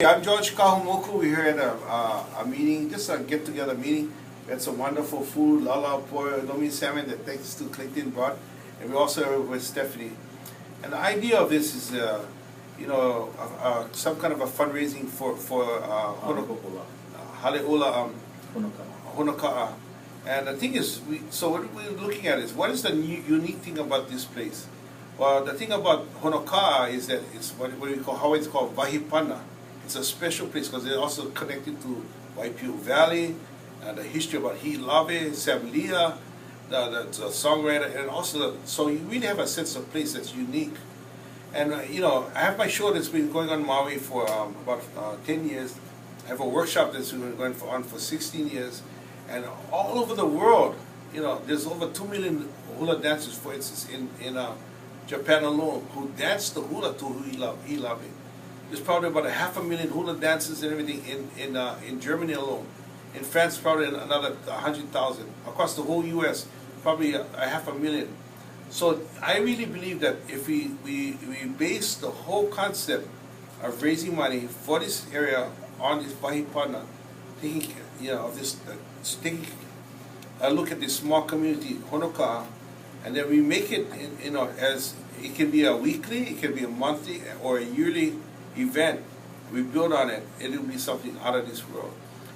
I'm George Kahumoku. We're here at a meeting, just a get-together meeting. We had some wonderful food, lala, poi, lomi salmon that thanks to Clinton brought, and we also are with Stephanie. And the idea of this is, some kind of a fundraising for Hale'ula Honoka'a. And the thing is, so what we're looking at is, what is the unique thing about this place? Well, the thing about Honoka'a is that it's what we call, how it's called Vahipana. It's a special place because it's also connected to Waipio Valley, the history about Hilave, Sam Leah, the songwriter, and also, so you really have a sense of place that's unique. And I have my show that's been going on Maui for about 10 years. I have a workshop that's been going on for 16 years. And all over the world, there's over 2 million hula dancers, for instance, in Japan alone, who dance the hula to Hilave. There's probably about 500,000 hula dancers and everything in Germany alone. In France, probably another 100,000. Across the whole U.S., probably 500,000. So I really believe that if we base the whole concept of raising money for this area on this Vahipana, taking taking a look at this small community, Honoka'a, and then we make it as it can be a weekly, it can be a monthly, or a yearly event. We build on it, and it'll be something out of this world.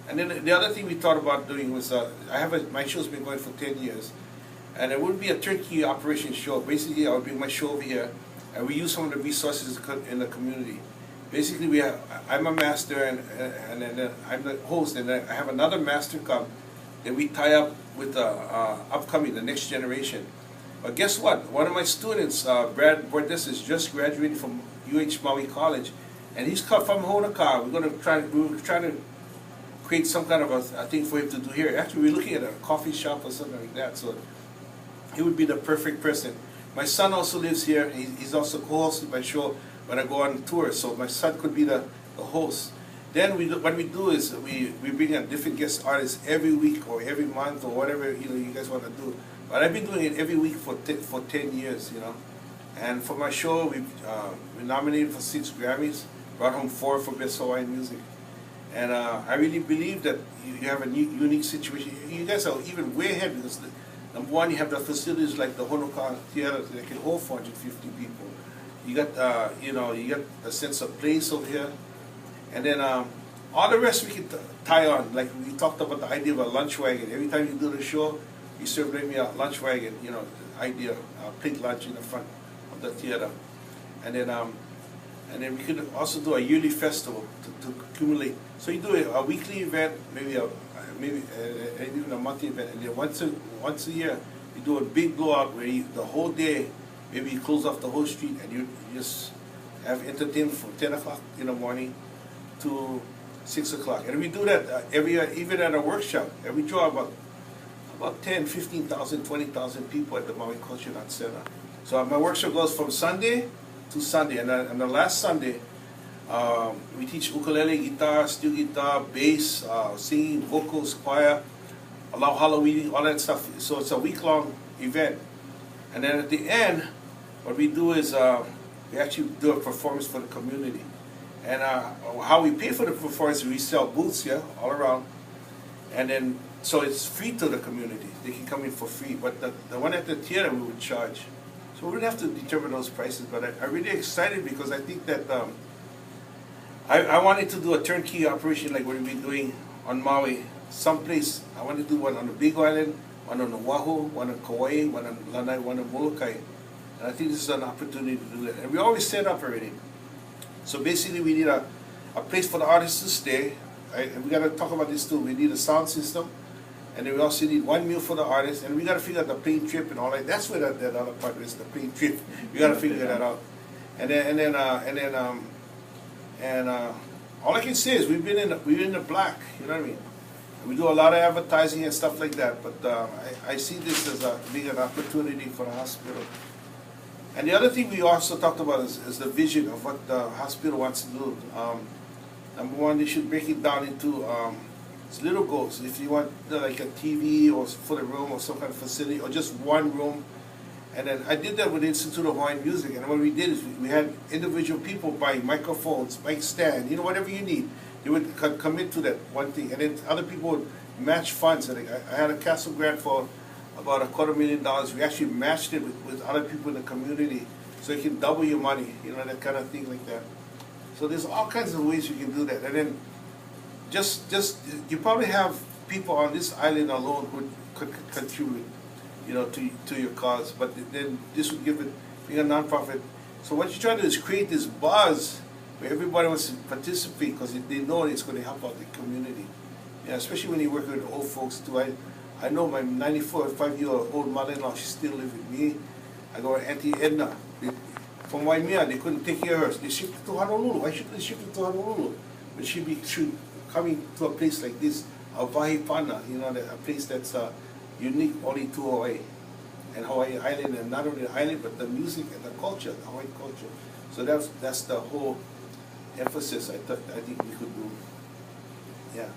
And then the other thing we thought about doing was, my show's been going for 10 years, and it wouldn't be a turnkey operation show. Basically, I would bring my show over here, and we use some of the resources in the community. Basically, I'm a master, and then I'm the host, and then I have another master come that we tie up with the next generation. But guess what? One of my students, Brad Bordes, is just graduated from UH Maui College, and he's come from Honoka'a. We're trying to create some kind of a thing for him to do here. Actually, we're looking at a coffee shop or something like that, so he would be the perfect person. My son also lives here. He's also co-hosting my show when I go on tour, so my son could be the host. Then what we do is we bring in different guest artists every week or every month or whatever you guys want to do. But I've been doing it every week for 10 years, And for my show, we nominated for 6 Grammys, brought home 4 for Best Hawaiian Music. And I really believe that you have a unique situation. You guys are even way ahead because, number one, you have the facilities like the Honoka'a Theater that can hold 450 people. You got, you got a sense of place over here. And then all the rest we can tie on. Like we talked about the idea of a lunch wagon. Every time you do the show, you serve me a lunch wagon, idea, pink lunch in the front of the theater. And then we could also do a yearly festival to accumulate. So you do a weekly event, maybe even a monthly event, and then once a year you do a big blowout where the whole day, maybe you close off the whole street and you just have entertainment from 10 o'clock in the morning to 6 o'clock. And we do that every year, even at a workshop, and we draw about 10, 15,000, 20,000 people at the Maui Culture Arts Center. So my workshop goes from Sunday to Sunday, and on the last Sunday, we teach ukulele, guitar, steel guitar, bass, singing, vocals, choir, allow Halloween, all that stuff. So it's a week-long event. And then at the end, what we do is we actually do a performance for the community. And how we pay for the performance, we sell booths, all around. And then, so it's free to the community. They can come in for free. But the one at the theater, we would charge. So we would have to determine those prices. But I'm really excited because I think that I wanted to do a turnkey operation like what we've been doing on Maui. Someplace, I wanted to do one on the Big Island, one on Oahu, one on Kauai, one on Lanai, one on Molokai. And I think this is an opportunity to do that. And we always set up already. So basically we need a place for the artists to stay. And we got to talk about this too. We need a sound system. And then we also need one meal for the artists. And we got to figure out the plane trip and all that. That's where that other part is, the plane trip. We got to figure that out. And all I can say is we're in the black, you know what I mean? We do a lot of advertising and stuff like that, but I see this as being an opportunity for the hospital. And the other thing we also talked about is the vision of what the hospital wants to do. Number one, they should break it down into little goals. If you want like a TV or for the room or some kind of facility or just one room, And then I did that with the Institute of Hawaiian Music, and what we did is we had individual people buying microphones, mic stand, whatever you need. They would commit to that one thing, and then other people would match funds. And I had a castle grant for about $250,000. We actually matched it with other people in the community, so you can double your money, that kind of thing like that. So there's all kinds of ways you can do that. And then just you probably have people on this island alone who could contribute, to your cause. But then this would give it, being a nonprofit. So what you try to do is create this buzz where everybody wants to participate because they know it's going to help out the community. Especially when you work with old folks too. I know my 95-year-old mother-in-law, she still lives with me. I got her Auntie Edna. From Waimea, they couldn't take care of her. They shipped her to Honolulu. Why should they ship her to Honolulu? But she'd be coming to a place like this, Hawaii Pana, a place that's unique only to Hawaii and Hawaii Island, and not only the island, but the music and the culture, the Hawaii culture. So that's the whole emphasis I think we could do. Yeah.